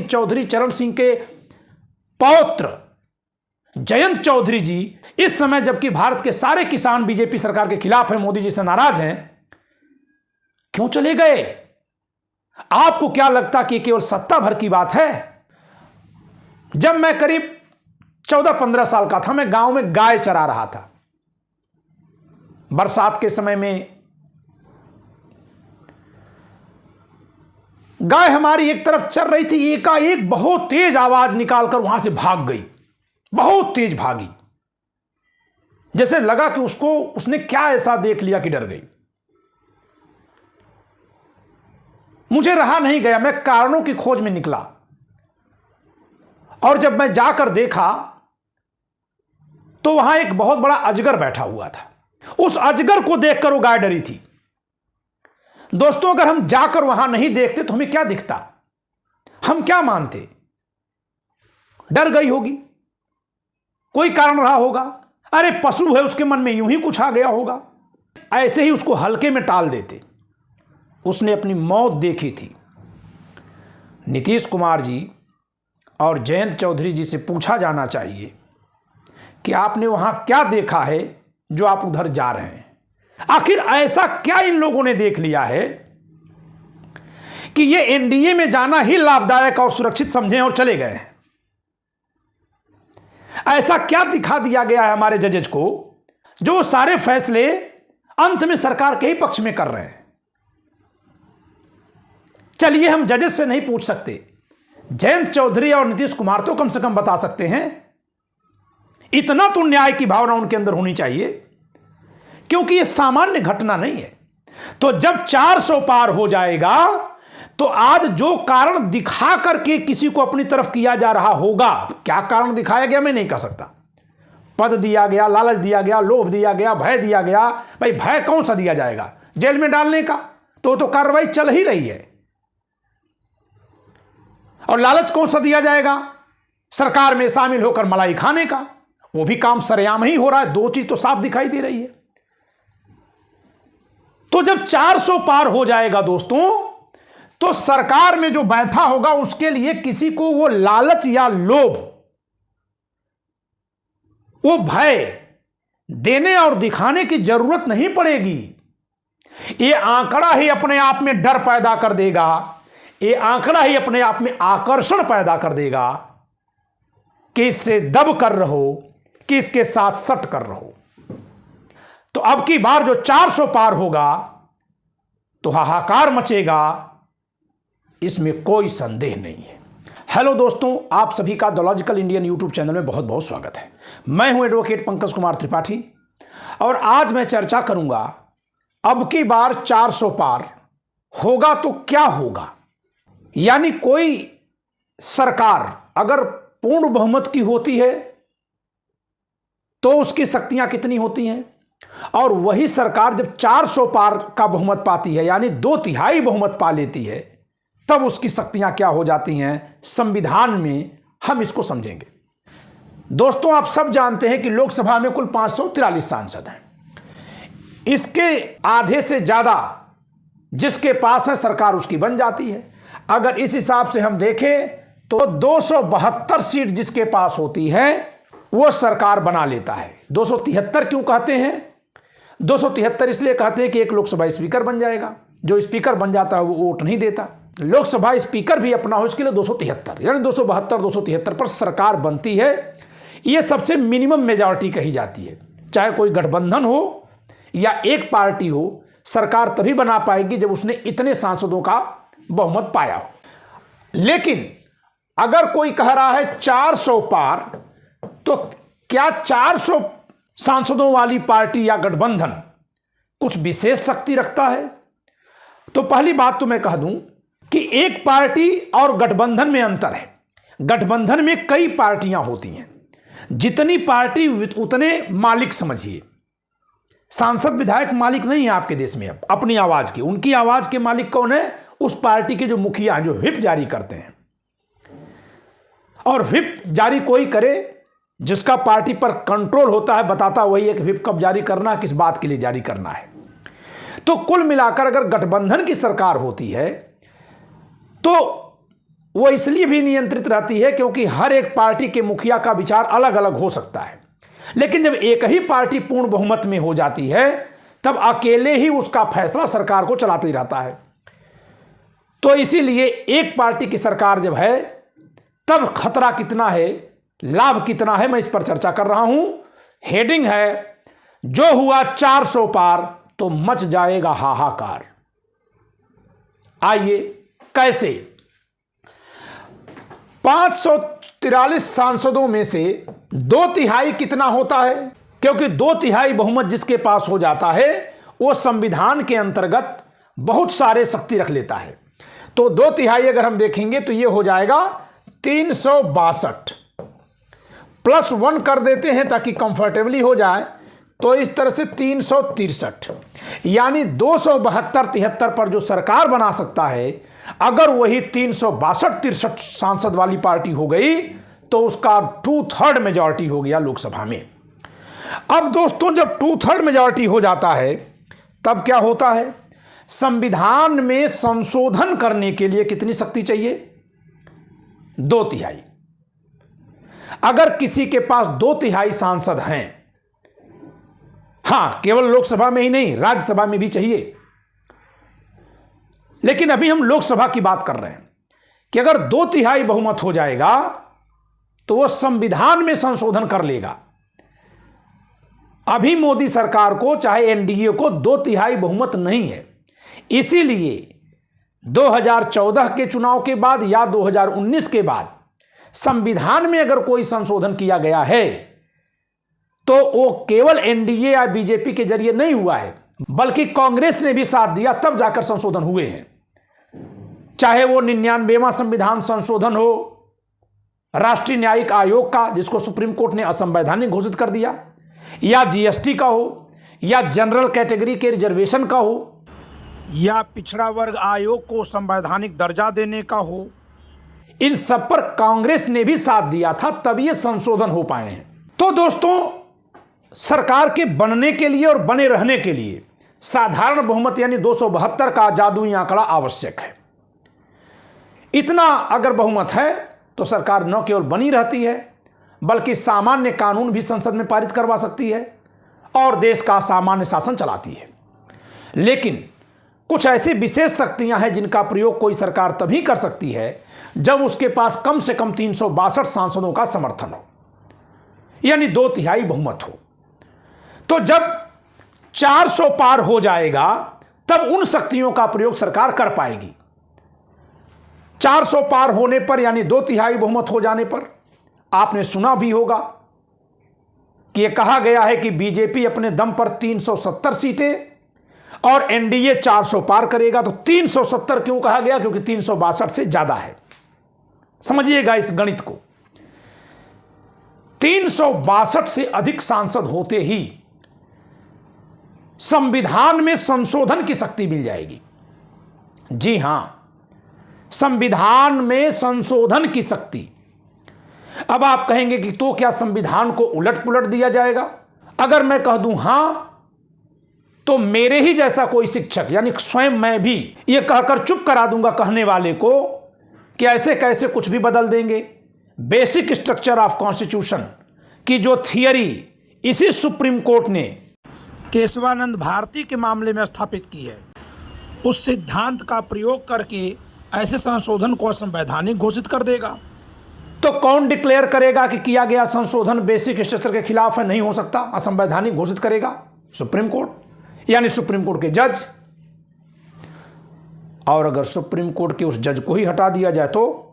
चौधरी चरण सिंह के पौत्र जयंत चौधरी जी इस समय, जबकि भारत के सारे किसान बीजेपी सरकार के खिलाफ हैं, मोदी जी से नाराज हैं, क्यों चले गए? आपको क्या लगता कि केवल सत्ता भर की बात है? जब मैं करीब 14-15 साल का था, मैं गांव में गाय चरा रहा था। बरसात के समय में गाय हमारी एक तरफ चल रही थी, एकाएक बहुत तेज आवाज निकालकर वहां से भाग गई, बहुत तेज भागी, जैसे लगा कि उसने क्या ऐसा देख लिया कि डर गई। मुझे रहा नहीं गया, मैं कारणों की खोज में निकला, और जब मैं जाकर देखा तो वहां एक बहुत बड़ा अजगर बैठा हुआ था। उस अजगर को देखकर वो गाय डरी थी। दोस्तों, अगर हम जाकर वहां नहीं देखते तो हमें क्या दिखता? हम क्या मानते? डर गई होगी, कोई कारण रहा होगा, अरे पशु है, उसके मन में यूं ही कुछ आ गया होगा, ऐसे ही उसको हल्के में टाल देते। उसने अपनी मौत देखी थी। नीतीश कुमार जी और जयंत चौधरी जी से पूछा जाना चाहिए कि आपने वहां क्या देखा है जो आप उधर जा रहे हैं? आखिर ऐसा क्या इन लोगों ने देख लिया है कि ये एनडीए में जाना ही लाभदायक और सुरक्षित समझें और चले गए हैं? ऐसा क्या दिखा दिया गया है हमारे जजेज को जो सारे फैसले अंत में सरकार के ही पक्ष में कर रहे हैं? चलिए, हम जजेस से नहीं पूछ सकते, जयंत चौधरी और नीतीश कुमार तो कम से कम बता सकते हैं। इतना तो न्याय की भावना उनके अंदर होनी चाहिए, क्योंकि यह सामान्य घटना नहीं है। तो जब 400 पार हो जाएगा तो आज जो कारण दिखा करके किसी को अपनी तरफ किया जा रहा होगा, क्या कारण दिखाया गया मैं नहीं कह सकता। पद दिया गया, लालच दिया गया, लोभ दिया गया, भय दिया गया। भाई भय कौन सा दिया जाएगा? जेल में डालने का तो कार्रवाई चल ही रही है। और लालच कौन सा दिया जाएगा? सरकार में शामिल होकर मलाई खाने का, वो भी काम सरेआम ही हो रहा है। दो चीज तो साफ दिखाई दे रही है। तो जब 400 पार हो जाएगा दोस्तों, तो सरकार में जो बैठा होगा उसके लिए किसी को वो लालच या लोभ, वो भय देने और दिखाने की जरूरत नहीं पड़ेगी। ये आंकड़ा ही अपने आप में डर पैदा कर देगा, ये आंकड़ा ही अपने आप में आकर्षण पैदा कर देगा कि इससे दब कर रहो, कि इसके साथ सट कर रहो। तो अब की बार जो 400 पार होगा तो हाहाकार मचेगा, इसमें कोई संदेह नहीं है। हेलो दोस्तों, आप सभी का the logical Indian YouTube channel में बहुत बहुत स्वागत है। मैं हूं एडवोकेट पंकज कुमार त्रिपाठी, और आज मैं चर्चा करूंगा अब की बार 400 पार होगा तो क्या होगा। यानी कोई सरकार अगर पूर्ण बहुमत की होती है तो उसकी शक्तियां कितनी होती हैं, और वही सरकार जब 400 पार का बहुमत पाती है, यानी 2/3 बहुमत पा लेती है, तब उसकी शक्तियां क्या हो जाती हैं संविधान में, हम इसको समझेंगे। दोस्तों, आप सब जानते हैं कि लोकसभा में कुल 543 सांसद हैं। इसके आधे से ज्यादा जिसके पास है सरकार उसकी बन जाती है। अगर इस हिसाब से हम देखें तो 272 सीट जिसके पास होती है वो सरकार बना लेता है। 273 क्यों कहते हैं? 273 इसलिए कहते हैं कि एक लोकसभा स्पीकर बन जाएगा। जो स्पीकर बन जाता है वो वोट नहीं देता। लोकसभा स्पीकर भी अपना हो, इसके लिए 273 यानी 272 273 पर सरकार बनती है। ये सबसे मिनिमम मेजॉरिटी कही जाती है। चाहे कोई गठबंधन हो या एक पार्टी हो, सरकार तभी बना पाएगी जब उसने इतने सांसदों का बहुमत पाया हो। लेकिन अगर कोई कह रहा है 400 पार, तो क्या 400 सांसदों वाली पार्टी या गठबंधन कुछ विशेष शक्ति रखता है? तो पहली बात तो मैं कह दूं कि एक पार्टी और गठबंधन में अंतर है। गठबंधन में कई पार्टियां होती हैं, जितनी पार्टी उतने मालिक समझिए। सांसद विधायक मालिक नहीं है आपके देश में अब अपनी आवाज के। उनकी आवाज के मालिक कौन है? उस पार्टी के जो मुखिया हैं, जो व्हिप जारी करते हैं। और व्हिप जारी कोई करे जिसका पार्टी पर कंट्रोल होता है, बताता वही है कि व्हिप कब जारी करना है, किस बात के लिए जारी करना है। तो कुल मिलाकर अगर गठबंधन की सरकार होती है तो वो इसलिए भी नियंत्रित रहती है क्योंकि हर एक पार्टी के मुखिया का विचार अलग अलग हो सकता है। लेकिन जब एक ही पार्टी पूर्ण बहुमत में हो जाती है तब अकेले ही उसका फैसला सरकार को चलाते ही रहता है। तो इसीलिए एक पार्टी की सरकार जब है तब खतरा कितना है, लाभ कितना है, मैं इस पर चर्चा कर रहा हूं। हेडिंग है, जो हुआ 400 पार तो मच जाएगा हाहाकार। आइए कैसे। 543 सांसदों में से 2/3 कितना होता है? क्योंकि 2/3 बहुमत जिसके पास हो जाता है वो संविधान के अंतर्गत बहुत सारे शक्ति रख लेता है। तो 2/3 अगर हम देखेंगे तो ये हो जाएगा 362 प्लस 1 कर देते हैं ताकि कंफर्टेबली हो जाए, तो इस तरह से 363, यानी 272-73 पर जो सरकार बना सकता है, अगर वही 362-63 सांसद वाली पार्टी हो गई तो उसका 2/3 मेजॉरिटी हो गया लोकसभा में। अब दोस्तों जब 2/3 मेजॉरिटी हो जाता है तब क्या होता है? संविधान में संशोधन करने के लिए कितनी शक्ति चाहिए? 2/3। अगर किसी के पास 2/3 सांसद हैं, हां केवल लोकसभा में ही नहीं राज्यसभा में भी चाहिए, लेकिन अभी हम लोकसभा की बात कर रहे हैं कि अगर 2/3 बहुमत हो जाएगा तो वह संविधान में संशोधन कर लेगा। अभी मोदी सरकार को चाहे एनडीए को 2/3 बहुमत नहीं है, इसीलिए 2014 के चुनाव के बाद या 2019 के बाद संविधान में अगर कोई संशोधन किया गया है तो वो केवल एनडीए या बीजेपी के जरिए नहीं हुआ है, बल्कि कांग्रेस ने भी साथ दिया, तब जाकर संशोधन हुए हैं। चाहे वो 99वां संविधान संशोधन हो, राष्ट्रीय न्यायिक आयोग का जिसको सुप्रीम कोर्ट ने असंवैधानिक घोषित कर दिया, या जीएसटी का हो, या जनरल कैटेगरी के रिजर्वेशन का हो, या पिछड़ा वर्ग आयोग को संवैधानिक दर्जा देने का हो, इन सब पर कांग्रेस ने भी साथ दिया था, तब ये संशोधन हो पाए हैं। तो दोस्तों सरकार के बनने के लिए और बने रहने के लिए साधारण बहुमत यानी 272 का जादुई आंकड़ा आवश्यक है। इतना अगर बहुमत है तो सरकार न केवल बनी रहती है बल्कि सामान्य कानून भी संसद में पारित करवा सकती है और देश का सामान्य शासन चलाती है। लेकिन कुछ ऐसी विशेष शक्तियां हैं जिनका प्रयोग कोई सरकार तभी कर सकती है जब उसके पास कम से कम 362 सांसदों का समर्थन हो, यानी 2/3 बहुमत हो। तो जब 400 पार हो जाएगा तब उन शक्तियों का प्रयोग सरकार कर पाएगी। 400 पार होने पर यानी 2/3 बहुमत हो जाने पर आपने सुना भी होगा कि यह कहा गया है कि बीजेपी अपने दम पर 370 सीटें और एनडीए 400 पार करेगा। तो 370 क्यों कहा गया? क्योंकि 362 से ज्यादा है। समझिएगा इस गणित को। 362 से अधिक सांसद होते ही संविधान में संशोधन की शक्ति मिल जाएगी। जी हां, संविधान में संशोधन की शक्ति। अब आप कहेंगे कि तो क्या संविधान को उलट पुलट दिया जाएगा? अगर मैं कह दूं हां, तो मेरे ही जैसा कोई शिक्षक यानी स्वयं मैं भी यह कहकर चुप करा दूंगा कहने वाले को कि ऐसे कैसे कुछ भी बदल देंगे। बेसिक स्ट्रक्चर ऑफ कॉन्स्टिट्यूशन की जो थियरी इसी सुप्रीम कोर्ट ने केशवानंद भारती के मामले में स्थापित की है, उस सिद्धांत का प्रयोग करके ऐसे संशोधन को असंवैधानिक घोषित कर देगा। तो कौन डिक्लेयर करेगा कि किया गया संशोधन बेसिक स्ट्रक्चर के खिलाफ है, नहीं हो सकता, असंवैधानिक घोषित करेगा? सुप्रीम कोर्ट, यानी सुप्रीम कोर्ट के जज। और अगर सुप्रीम कोर्ट के उस जज को ही हटा दिया जाए तो,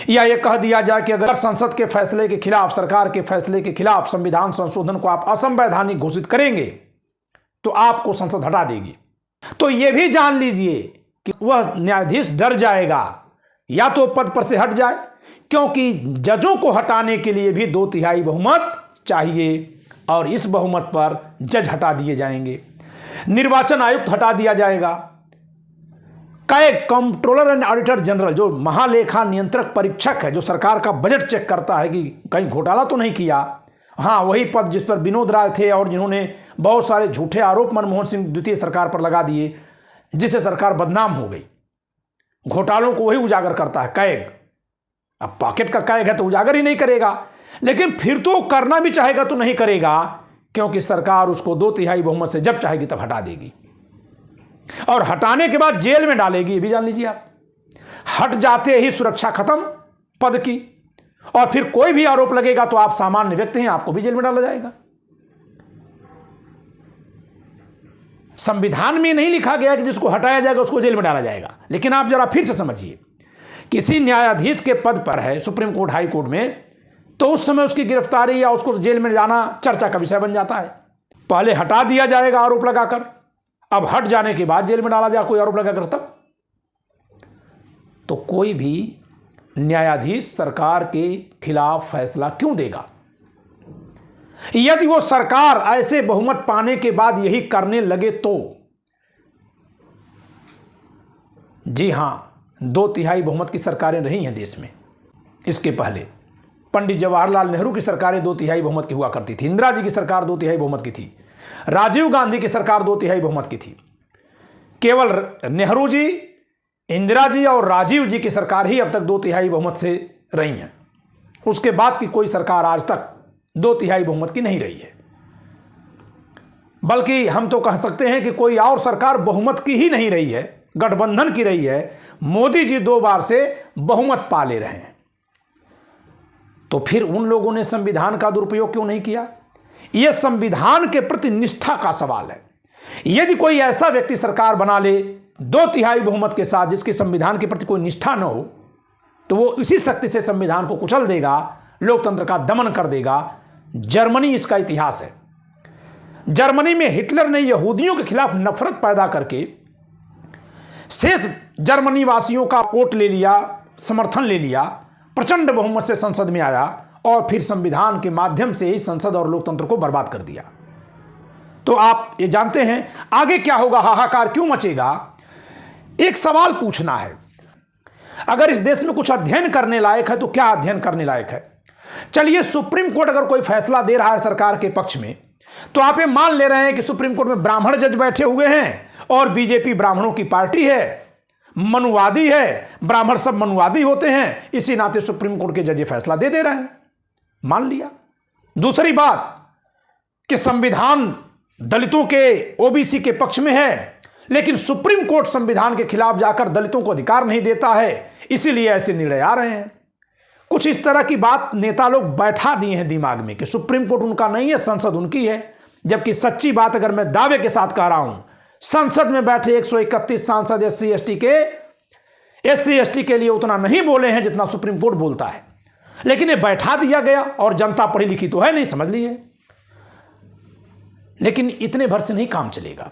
या यह कह दिया जाए कि अगर संसद के फैसले के खिलाफ, सरकार के फैसले के खिलाफ संविधान संशोधन को आप असंवैधानिक घोषित करेंगे तो आपको संसद हटा देगी, तो यह भी जान लीजिए कि वह न्यायाधीश डर जाएगा, या तो पद पर से हट जाए, क्योंकि जजों को हटाने के लिए भी 2/3 बहुमत चाहिए और इस बहुमत पर जज हटा दिए जाएंगे, निर्वाचन आयुक्त हटा दिया जाएगा, कई कंट्रोलर एंड ऑडिटर जनरल जो महालेखा नियंत्रक परीक्षक है, जो सरकार का बजट चेक करता है कि कहीं घोटाला तो नहीं किया, हाँ वही पद जिस पर विनोद राय थे और जिन्होंने बहुत सारे झूठे आरोप मनमोहन सिंह द्वितीय सरकार पर लगा दिए, जिससे सरकार बदनाम हो गई। घोटालों को वही उजागर करता है, कैग। अब पॉकेट का कैग है तो उजागर ही नहीं करेगा, लेकिन फिर तो करना भी चाहेगा तो नहीं करेगा, क्योंकि सरकार उसको 2/3 बहुमत से जब चाहेगी तब हटा देगी, और हटाने के बाद जेल में डालेगी, ये भी जान लीजिए आप। हट जाते ही सुरक्षा खत्म पद की, और फिर कोई भी आरोप लगेगा तो आप सामान्य व्यक्ति हैं, आपको भी जेल में डाला जाएगा। संविधान में नहीं लिखा गया कि जिसको हटाया जाएगा उसको जेल में डाला जाएगा, लेकिन आप जरा फिर से समझिए, किसी न्यायाधीश के पद पर है सुप्रीम कोर्ट, हाई कोर्ट में, तो उस समय उसकी गिरफ्तारी या उसको जेल में जाना चर्चा का विषय बन जाता है। पहले हटा दिया जाएगा आरोप लगाकर, अब हट जाने के बाद जेल में डाला जाए कोई आरोप लगाकर, तब तो कोई भी न्यायाधीश सरकार के खिलाफ फैसला क्यों देगा? यदि वो सरकार ऐसे बहुमत पाने के बाद यही करने लगे तो, जी हां, 2/3 बहुमत की सरकारें रही हैं देश में। इसके पहले पंडित जवाहरलाल नेहरू की सरकारें 2/3 बहुमत की हुआ करती थी, इंदिरा जी की सरकार 2/3 बहुमत की थी, राजीव गांधी की सरकार 2/3 बहुमत की थी। केवल नेहरू जी, इंदिरा जी और राजीव जी की सरकार ही अब तक 2/3 बहुमत से रही हैं। उसके बाद की कोई सरकार आज तक 2/3 बहुमत की नहीं रही है, बल्कि हम तो कह सकते हैं कि कोई और सरकार बहुमत की ही नहीं रही है, गठबंधन की रही है। मोदी जी 2 बार से बहुमत पा ले रहे हैं, तो फिर उन लोगों ने संविधान का दुरुपयोग क्यों नहीं किया? यह संविधान के प्रति निष्ठा का सवाल है। यदि कोई ऐसा व्यक्ति सरकार बना ले 2/3 बहुमत के साथ जिसकी संविधान के प्रति कोई निष्ठा न हो, तो वो इसी शक्ति से संविधान को कुचल देगा, लोकतंत्र का दमन कर देगा। जर्मनी इसका इतिहास है। जर्मनी में हिटलर ने यहूदियों के खिलाफ नफरत पैदा करके शेष जर्मनी वासियों का वोट ले लिया, समर्थन ले लिया, प्रचंड बहुमत से संसद में आया, और फिर संविधान के माध्यम से ही संसद और लोकतंत्र को बर्बाद कर दिया। तो आप ये जानते हैं आगे क्या होगा, हाहाकार क्यों मचेगा? एक सवाल पूछना है, अगर इस देश में कुछ अध्ययन करने लायक है तो क्या अध्ययन करने लायक है? चलिए, सुप्रीम कोर्ट अगर कोई फैसला दे रहा है सरकार के पक्ष में, तो आप ये मान ले रहे हैं कि सुप्रीम कोर्ट में ब्राह्मण जज बैठे हुए हैं और बीजेपी ब्राह्मणों की पार्टी है, मनुवादी है, ब्राह्मण सब मनुवादी होते हैं, इसी नाते सुप्रीम कोर्ट के जज ये फैसला दे रहे हैं, मान लिया। दूसरी बात कि संविधान दलितों के, ओबीसी के पक्ष में है, लेकिन सुप्रीम कोर्ट संविधान के खिलाफ जाकर दलितों को अधिकार नहीं देता है, इसीलिए ऐसे निर्णय आ रहे हैं। कुछ इस तरह की बात नेता लोग बैठा दिए हैं दिमाग में कि सुप्रीम कोर्ट उनका नहीं है, संसद उनकी है। जबकि सच्ची बात अगर मैं दावे के साथ कह रहा हूं, संसद में बैठे 131 सांसद एससी एसटी के लिए उतना नहीं बोले हैं जितना सुप्रीम कोर्ट बोलता है, लेकिन ये बैठा दिया गया। और जनता पढ़ी लिखी तो है नहीं, समझ लीजिए, लेकिन इतने भर से नहीं काम चलेगा।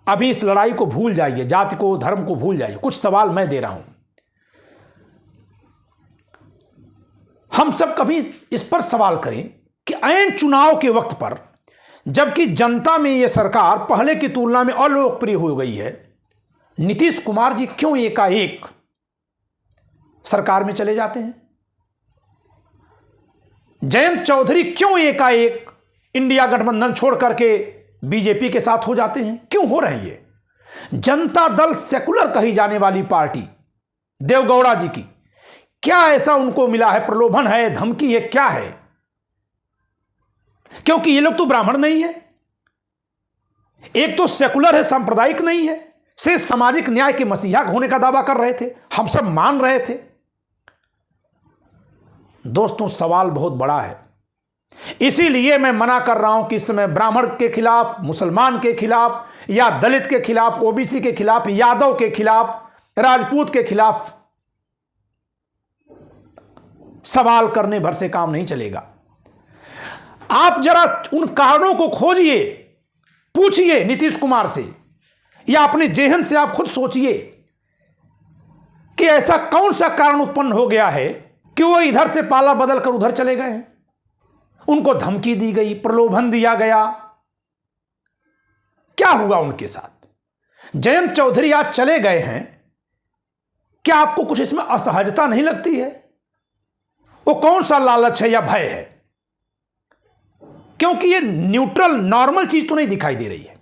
अभी इस लड़ाई को भूल जाइए, जाति को, धर्म को भूल जाइए। कुछ सवाल मैं दे रहा हूं, हम सब कभी इस पर सवाल करें कि ऐन चुनाव के वक्त पर, जबकि जनता में यह सरकार पहले की तुलना में अलोकप्रिय हो गई है, नीतीश कुमार जी क्यों एकाएक सरकार में चले जाते हैं? जयंत चौधरी क्यों एकाएक इंडिया गठबंधन छोड़ करके बीजेपी के साथ हो जाते हैं? क्यों हो रहे हैं ये? जनता दल सेकुलर कही जाने वाली पार्टी देवगौड़ा जी की, क्या ऐसा उनको मिला है? प्रलोभन है, धमकी है, क्या है? क्योंकि ये लोग तो ब्राह्मण नहीं है, एक तो सेकुलर है, सांप्रदायिक नहीं है, से सामाजिक न्याय के मसीहा होने का दावा कर रहे थे, हम सब मान रहे थे। दोस्तों, सवाल बहुत बड़ा है, इसीलिए मैं मना कर रहा हूं कि इस समय ब्राह्मण के खिलाफ, मुसलमान के खिलाफ, या दलित के खिलाफ, ओबीसी के खिलाफ, यादव के खिलाफ, राजपूत के खिलाफ सवाल करने भर से काम नहीं चलेगा। आप जरा उन कारणों को खोजिए, पूछिए नीतीश कुमार से, या अपने जेहन से आप खुद सोचिए कि ऐसा कौन सा कारण उत्पन्न हो गया है कि वो इधर से पाला बदल कर उधर चले गए हैं। उनको धमकी दी गई, प्रलोभन दिया गया, क्या हुआ उनके साथ? जयंत चौधरी आज चले गए हैं, क्या आपको कुछ इसमें असहजता नहीं लगती है? वो कौन सा लालच है या भय है? क्योंकि ये न्यूट्रल, नॉर्मल चीज तो नहीं दिखाई दे रही है।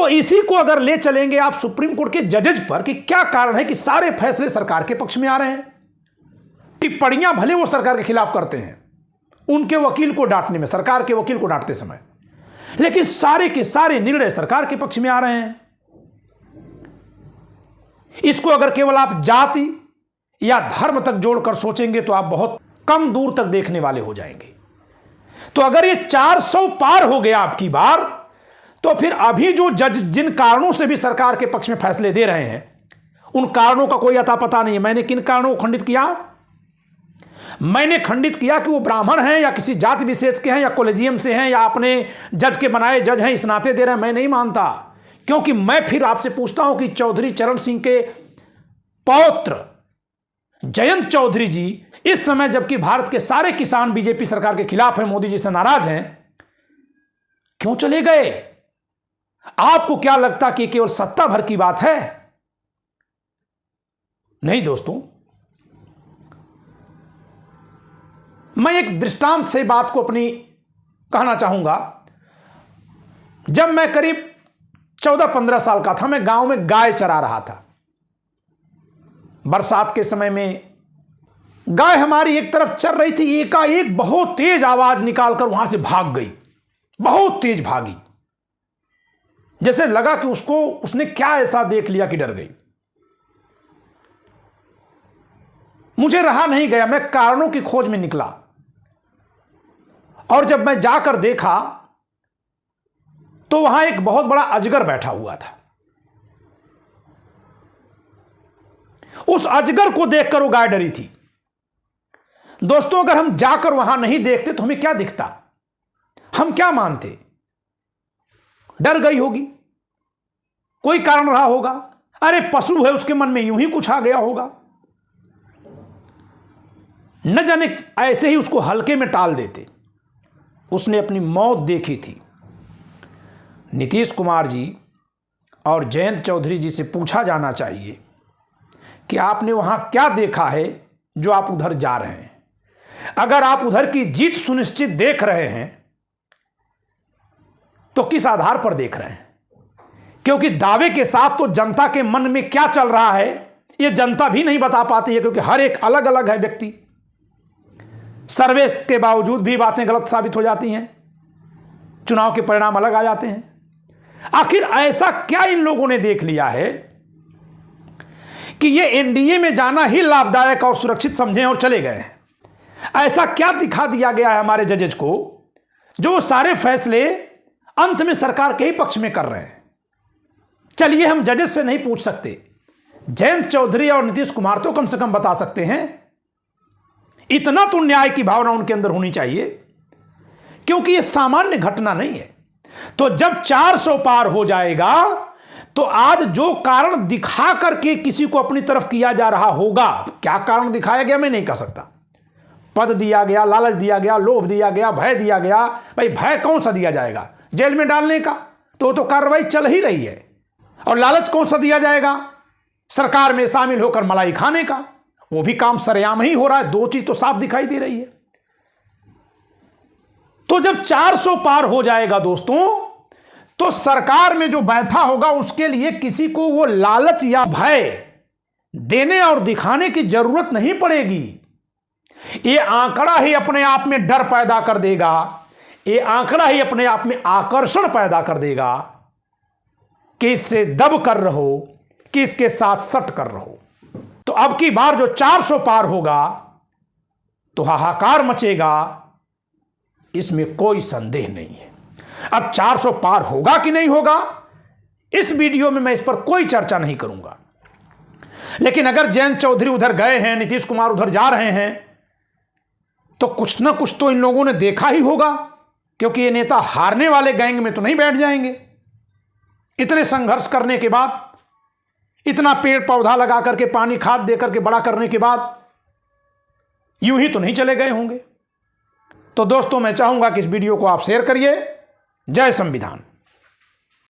तो इसी को अगर ले चलेंगे आप सुप्रीम कोर्ट के जजेज पर कि क्या कारण है कि सारे फैसले सरकार के पक्ष में आ रहे हैं। टिप्पणियां भले वो सरकार के खिलाफ करते हैं, उनके वकील को डांटने में, सरकार के वकील को डांटते समय, लेकिन सारे के सारे निर्णय सरकार के पक्ष में आ रहे हैं। इसको अगर केवल आप जाति या धर्म तक जोड़कर सोचेंगे तो आप बहुत कम दूर तक देखने वाले हो जाएंगे। तो अगर ये 400 पार हो गया आपकी बार, तो फिर अभी जो जज जिन कारणों से भी सरकार के पक्ष में फैसले दे रहे हैं, उन कारणों का कोई अता पता नहीं है। मैंने किन कारणों को खंडित किया? मैंने खंडित किया कि वो ब्राह्मण हैं या किसी जाति विशेष के हैं या कॉलेजियम से हैं या अपने जज के बनाए जज हैं, इस नाते दे रहे हैं। मैं नहीं मानता, क्योंकि मैं फिर आपसे पूछता हूं कि चौधरी चरण सिंह के पौत्र जयंत चौधरी जी इस समय, जबकि भारत के सारे किसान बीजेपी सरकार के खिलाफ हैं, मोदी जी से नाराज हैं, क्यों चले गए? आपको क्या लगता कि केवल सत्ता भर की बात है? नहीं दोस्तों, मैं एक दृष्टांत से बात को अपनी कहना चाहूंगा। जब मैं करीब 14-15 साल का था, मैं गांव में गाय चरा रहा था। बरसात के समय में गाय हमारी एक तरफ चर रही थी, एकाएक बहुत तेज आवाज निकालकर वहां से भाग गई, बहुत तेज भागी। जैसे लगा कि उसने क्या ऐसा देख लिया कि डर गई। मुझे रहा नहीं गया, मैं कारणों की खोज में निकला, और जब मैं जाकर देखा तो वहां एक बहुत बड़ा अजगर बैठा हुआ था। उस अजगर को देखकर वो गाय डरी थी। दोस्तों, अगर हम जाकर वहां नहीं देखते तो हमें क्या दिखता? हम क्या मानते? डर गई होगी, कोई कारण रहा होगा, अरे पशु है, उसके मन में यूं ही कुछ आ गया होगा, न जाने ऐसे ही उसको हल्के में टाल देते। उसने अपनी मौत देखी थी। नीतीश कुमार जी और जयंत चौधरी जी से पूछा जाना चाहिए कि आपने वहां क्या देखा है जो आप उधर जा रहे हैं। अगर आप उधर की जीत सुनिश्चित देख रहे हैं तो किस आधार पर देख रहे हैं? क्योंकि दावे के साथ तो जनता के मन में क्या चल रहा है यह जनता भी नहीं बता पाती है, क्योंकि हर एक अलग अलग है व्यक्ति। सर्वे के बावजूद भी बातें गलत साबित हो जाती हैं, चुनाव के परिणाम अलग आ जाते हैं। आखिर ऐसा क्या इन लोगों ने देख लिया है कि ये एनडीए में जाना ही लाभदायक और सुरक्षित समझें और चले गए हैं? ऐसा क्या दिखा दिया गया है हमारे जजेज को जो सारे फैसले अंत में सरकार के ही पक्ष में कर रहे हैं? चलिए, हम जजेस से नहीं पूछ सकते, जयंत चौधरी और नीतीश कुमार तो कम से कम बता सकते हैं। इतना तो न्याय की भावना उनके अंदर होनी चाहिए, क्योंकि यह सामान्य घटना नहीं है। तो जब 400 पार हो जाएगा तो आज जो कारण दिखा करके किसी को अपनी तरफ किया जा रहा होगा, क्या कारण दिखाया गया मैं नहीं कह सकता। पद दिया गया, लालच दिया गया, लोभ दिया गया, भय दिया गया। भाई भय कौन सा दिया जाएगा? जेल में डालने का तो कार्रवाई चल ही रही है। और लालच कौन सा दिया जाएगा? सरकार में शामिल होकर मलाई खाने का, वो भी काम सरेआम ही हो रहा है। दो चीज तो साफ दिखाई दे रही है। तो जब 400 पार हो जाएगा दोस्तों, तो सरकार में जो बैठा होगा उसके लिए किसी को वो लालच या भय देने और दिखाने की जरूरत नहीं पड़ेगी। ये आंकड़ा ही अपने आप में डर पैदा कर देगा, ये आंकड़ा ही अपने आप में आकर्षण पैदा कर देगा कि इससे दब कर रहो, कि इसके साथ सट कर रहो। तो अब की बार जो 400 पार होगा तो हाहाकार मचेगा, इसमें कोई संदेह नहीं है। अब 400 पार होगा कि नहीं होगा, इस वीडियो में मैं इस पर कोई चर्चा नहीं करूंगा। लेकिन अगर जयंत चौधरी उधर गए हैं, नीतीश कुमार उधर जा रहे हैं, तो कुछ ना कुछ तो इन लोगों ने देखा ही होगा, क्योंकि ये नेता हारने वाले गैंग में तो नहीं बैठ जाएंगे। इतने संघर्ष करने के बाद, इतना पेड़ पौधा लगा करके, पानी खाद दे करके बड़ा करने के बाद यूं ही तो नहीं चले गए होंगे। तो दोस्तों, मैं चाहूंगा कि इस वीडियो को आप शेयर करिए। जय संविधान।